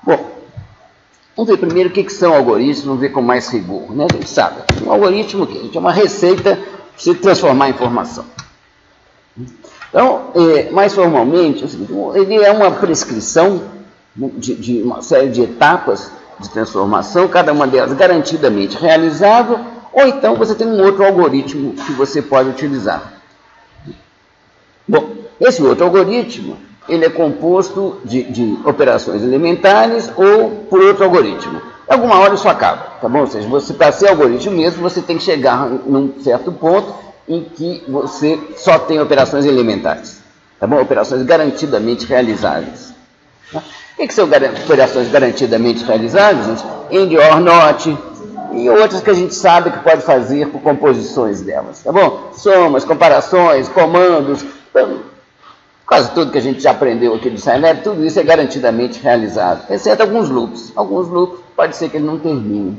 Bom, vamos ver primeiro o que são algoritmos, vamos ver com mais rigor, né? A gente sabe, um algoritmo o quê? A gente é uma receita para se transformar em informação. Então, mais formalmente, ele é uma prescrição de uma série de etapas de transformação, cada uma delas garantidamente realizável, ou então você tem um outro algoritmo que você pode utilizar. Bom, esse outro algoritmo, ele é composto de operações elementares ou por outro algoritmo. Alguma hora isso acaba, tá bom? Ou seja, você, para ser algoritmo mesmo, você tem que chegar num certo ponto em que você só tem operações elementares, tá bom? Operações garantidamente realizáveis. Tá? O que são operações garantidamente realizáveis? AND, OR, NOT e outras que a gente sabe que pode fazer por composições delas, tá bom? Somas, comparações, comandos, quase tudo que a gente já aprendeu aqui do Scilab, tudo isso é garantidamente realizável, exceto alguns loops. Alguns loops pode ser que ele não termine.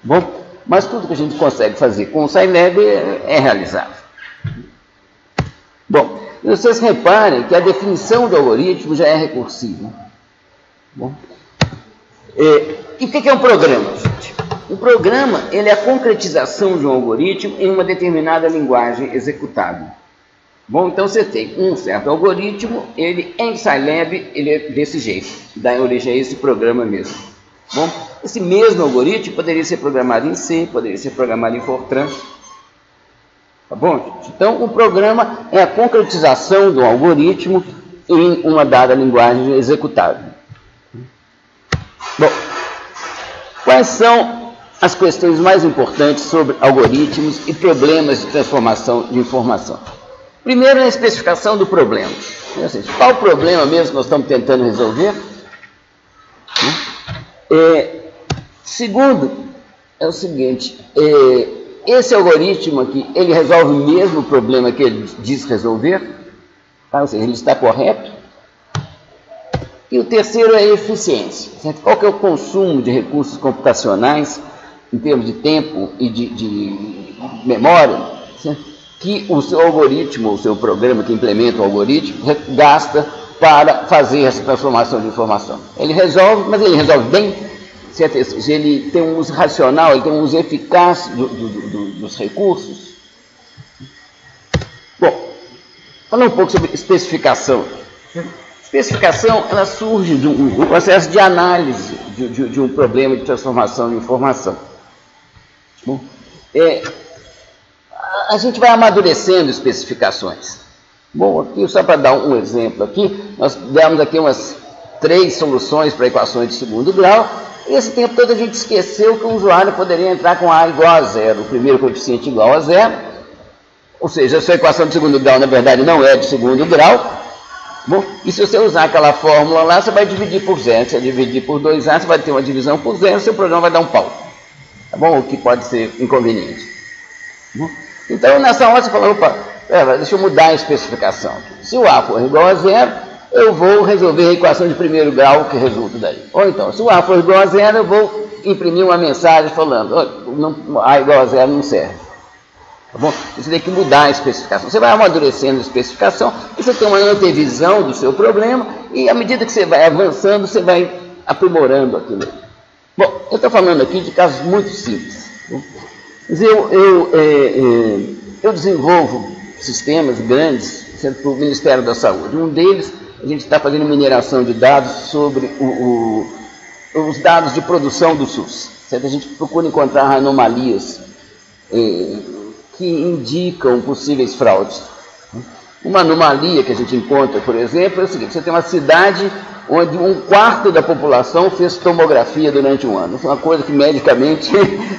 Bom, mas tudo que a gente consegue fazer com o Scilab é realizável. Bom, vocês reparem que a definição do algoritmo já é recursiva. Bom, e o que é um programa, gente? Um programa, ele é a concretização de um algoritmo em uma determinada linguagem executável. Bom, então você tem um certo algoritmo, ele em Scilab, ele é desse jeito, dá origem a esse programa mesmo. Bom, esse mesmo algoritmo poderia ser programado em C, poderia ser programado em Fortran. Tá bom, gente? Então, o programa é a concretização do algoritmo em uma dada linguagem executável. Bom, quais são as questões mais importantes sobre algoritmos e problemas de transformação de informação? Primeiro, a especificação do problema. Ou seja, qual o problema mesmo que nós estamos tentando resolver? Segundo, é o seguinte, esse algoritmo aqui, ele resolve o mesmo problema que ele diz resolver? Tá? Ou seja, ele está correto? E o terceiro é a eficiência. Certo? Qual que é o consumo de recursos computacionais, em termos de tempo e de memória, certo? Que o seu algoritmo, o seu programa que implementa o algoritmo, gasta para fazer essa transformação de informação. Ele resolve, mas ele resolve bem, certo? Ele tem um uso racional, ele tem um uso eficaz dos recursos. Bom, falando um pouco sobre especificação. Especificação, ela surge de um processo de análise de um problema de transformação de informação. Bom, a gente vai amadurecendo especificações. Bom, aqui, só para dar um exemplo aqui, nós demos aqui umas 3 soluções para equações de segundo grau, e esse tempo todo a gente esqueceu que o usuário poderia entrar com A igual a 0, o primeiro coeficiente igual a 0, ou seja, a sua equação de segundo grau, na verdade, não é de segundo grau. Bom, e se você usar aquela fórmula lá, você vai dividir por 0, se você dividir por 2A, você vai ter uma divisão por 0, seu programa vai dar um pau. Tá bom? O que pode ser inconveniente. Bom, então, nessa hora, você fala, opa, deixa eu mudar a especificação. Se o A for igual a 0, eu vou resolver a equação de primeiro grau que resulta daí. Ou então, se o A for igual a 0, eu vou imprimir uma mensagem falando, A igual a 0 não serve. Tá bom? Você tem que mudar a especificação. Você vai amadurecendo a especificação, você tem uma antevisão do seu problema, e à medida que você vai avançando, você vai aprimorando aquilo. Bom, eu estou falando aqui de casos muito simples. Mas eu desenvolvo sistemas grandes para o Ministério da Saúde. Um deles, a gente está fazendo mineração de dados sobre os dados de produção do SUS. Certo? A gente procura encontrar anomalias que indicam possíveis fraudes. Uma anomalia que a gente encontra, por exemplo, é o seguinte: você tem uma cidade onde 1/4 da população fez tomografia durante um ano. Isso é uma coisa que medicamente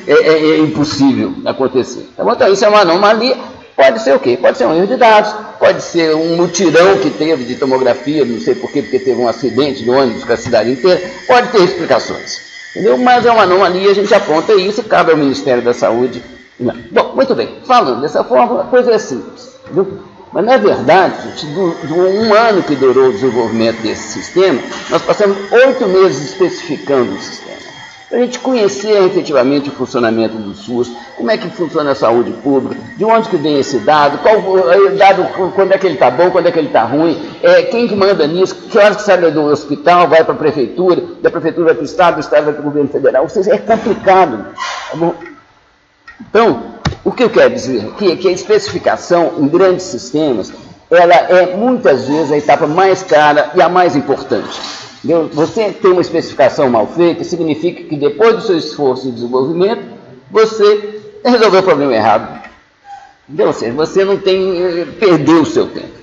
é impossível acontecer. Então, isso é uma anomalia. Pode ser o quê? Pode ser um erro de dados, pode ser um mutirão que teve de tomografia, não sei porquê, porque teve um acidente de ônibus com a cidade inteira. Pode ter explicações. Entendeu? Mas é uma anomalia, a gente aponta isso e cabe ao Ministério da Saúde. Não. Bom, muito bem. Falando dessa forma, a coisa é simples. Entendeu? Mas, na verdade, gente, do 1 ano que durou o desenvolvimento desse sistema, nós passamos 8 meses especificando o sistema. para a gente conhecer efetivamente o funcionamento do SUS, como é que funciona a saúde pública, de onde que vem esse dado, quando é que ele está bom, quando é que ele está ruim, quem que manda nisso, que horas que sai do hospital, vai para a prefeitura, da prefeitura vai para o estado, do estado vai para o governo federal, ou seja, é complicado. Tá bom? Então, o que eu quero dizer aqui é que a especificação em grandes sistemas, ela é muitas vezes a etapa mais cara e a mais importante. Entendeu? Você tem uma especificação mal feita, significa que depois do seu esforço de desenvolvimento, você resolveu o problema errado. Entendeu? Ou seja, você não perdeu o seu tempo.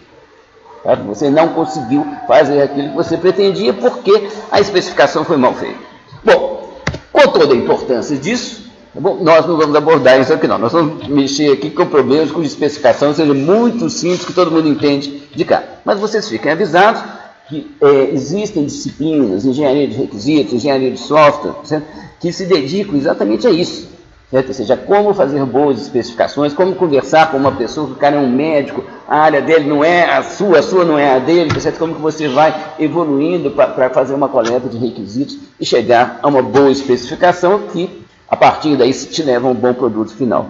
Tá? Você não conseguiu fazer aquilo que você pretendia porque a especificação foi mal feita. Bom, com toda a importância disso, tá bom? Nós não vamos abordar isso aqui não. Nós vamos mexer aqui com problemas cuja especificação seja muito simples, que todo mundo entende de cá. Mas vocês fiquem avisados que existem disciplinas, engenharia de requisitos, engenharia de software, certo? Que se dedicam exatamente a isso. Certo? Ou seja, como fazer boas especificações, como conversar com uma pessoa, que o cara é um médico, a área dele não é a sua não é a dele, certo? Como que você vai evoluindo para fazer uma coleta de requisitos e chegar a uma boa especificação que, a partir daí, te leva a um bom produto final.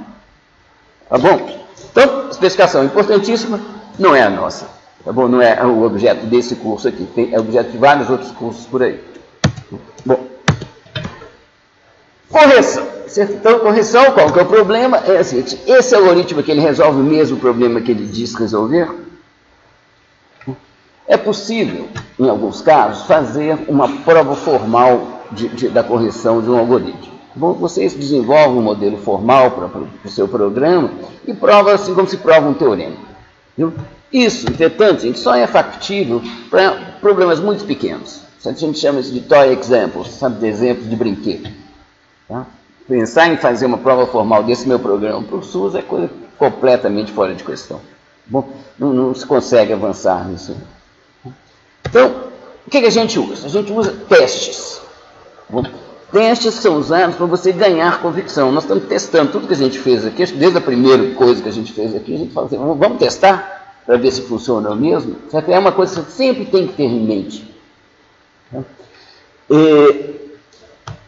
Tá bom? Então, especificação importantíssima, não é a nossa. Tá bom? Não é o objeto desse curso aqui, é objeto de vários outros cursos por aí. Bom, correção. Certo? Então, correção, qual que é o problema? É assim, esse algoritmo aqui, ele resolve o mesmo problema que ele diz resolver? É possível, em alguns casos, fazer uma prova formal da correção de um algoritmo. Bom, vocês desenvolvem um modelo formal para o seu programa e prova assim como se prova um teorema. Viu? Isso, entretanto, gente, só é factível para problemas muito pequenos. A gente chama isso de toy examples, sabe, de exemplos de brinquedo. Tá? Pensar em fazer uma prova formal desse meu programa para o SUS é coisa completamente fora de questão. Bom, não se consegue avançar nisso. Então, o que a gente usa? A gente usa testes. Bom, testes são usados para você ganhar convicção. Nós estamos testando tudo que a gente fez aqui, desde a primeira coisa que a gente fez aqui, a gente fala assim, vamos testar para ver se funciona mesmo. Certo? É uma coisa que você sempre tem que ter em mente.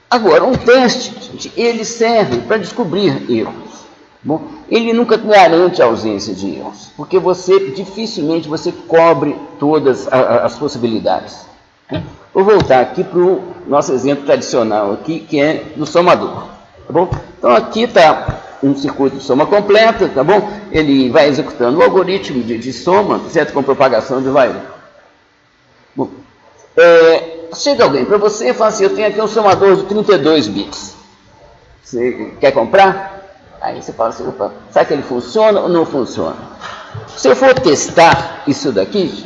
Agora, um teste, gente, ele serve para descobrir erros. Bom, ele nunca garante a ausência de erros, porque dificilmente você cobre todas as possibilidades. Vou voltar aqui para o nosso exemplo tradicional aqui, que é do somador. Tá bom? Então, aqui está um circuito de soma completa, tá bom? Ele vai executando o algoritmo de soma, certo? Com propagação de valor. Bom, chega alguém para você e fala assim, eu tenho aqui um somador de 32 bits. Você quer comprar? Aí você fala assim, opa, será que ele funciona ou não funciona? Se eu for testar isso daqui,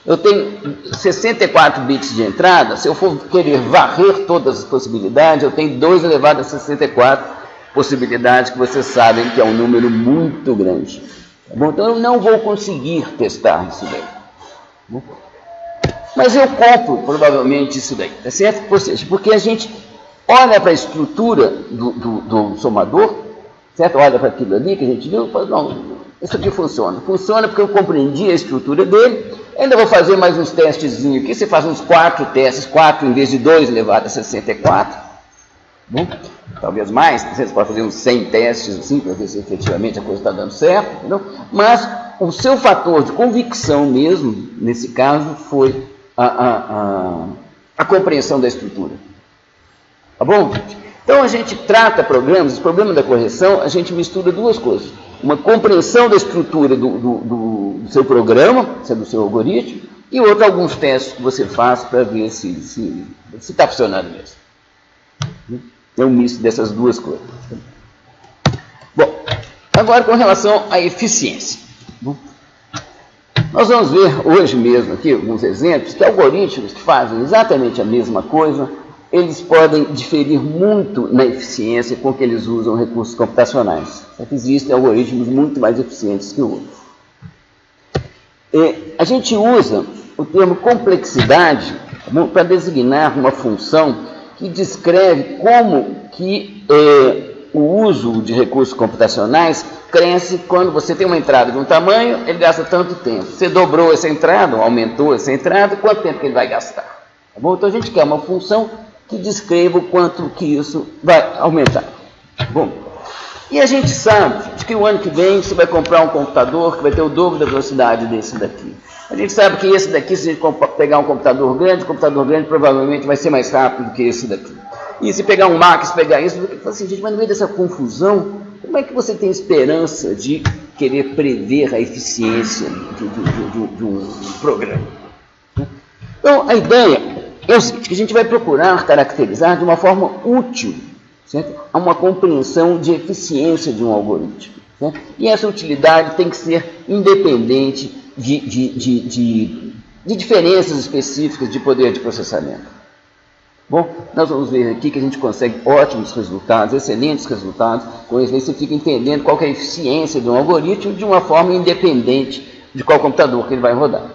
eu tenho 64 bits de entrada, se eu for querer varrer todas as possibilidades, eu tenho 2 elevado a 64 possibilidades, que vocês sabem que é um número muito grande. Tá bom? Então eu não vou conseguir testar isso daí. Tá, mas eu compro, provavelmente, isso daí, tá certo? Ou seja, porque a gente olha para a estrutura do somador, certo? Olha para aquilo ali que a gente viu e fala, não, isso aqui funciona. Funciona porque eu compreendi a estrutura dele, ainda vou fazer mais uns testezinhos aqui, você faz uns 4 testes, 4 em vez de 2 elevado a 64, bom, talvez mais, você pode fazer uns 100 testes assim, para ver se efetivamente a coisa está dando certo, entendeu? Mas o seu fator de convicção mesmo, nesse caso, foi a compreensão da estrutura. Tá bom? Então a gente trata problemas, o problema da correção, a gente mistura duas coisas. Uma compreensão da estrutura do seu programa, do seu algoritmo, e outra, alguns testes que você faz para ver se está funcionando mesmo. É um misto dessas duas coisas. Bom, agora com relação à eficiência. Nós vamos ver hoje mesmo aqui alguns exemplos que algoritmos que fazem exatamente a mesma coisa, eles podem diferir muito na eficiência com que eles usam recursos computacionais. Só que existem algoritmos muito mais eficientes que outros. A gente usa o termo complexidade para designar uma função que descreve como que o uso de recursos computacionais cresce quando você tem uma entrada de um tamanho, ele gasta tanto tempo. Você dobrou essa entrada, ou aumentou essa entrada, quanto tempo que ele vai gastar? Tá bom? Então a gente quer uma função que descreva o quanto que isso vai aumentar. Bom, e a gente sabe que o ano que vem você vai comprar um computador que vai ter o dobro da velocidade desse daqui. A gente sabe que esse daqui, se a gente pegar um computador grande, o computador grande provavelmente vai ser mais rápido que esse daqui. E se pegar um Mac, se pegar isso, você fala assim, gente, mas no meio dessa confusão, como é que você tem esperança de querer prever a eficiência de um programa? Então, a ideia é o seguinte, que a gente vai procurar caracterizar de uma forma útil, certo? A uma compreensão de eficiência de um algoritmo. Certo? E essa utilidade tem que ser independente de diferenças específicas de poder de processamento. Bom, nós vamos ver aqui que a gente consegue ótimos resultados, excelentes resultados, com isso aí você fica entendendo qual que é a eficiência de um algoritmo de uma forma independente de qual computador que ele vai rodar.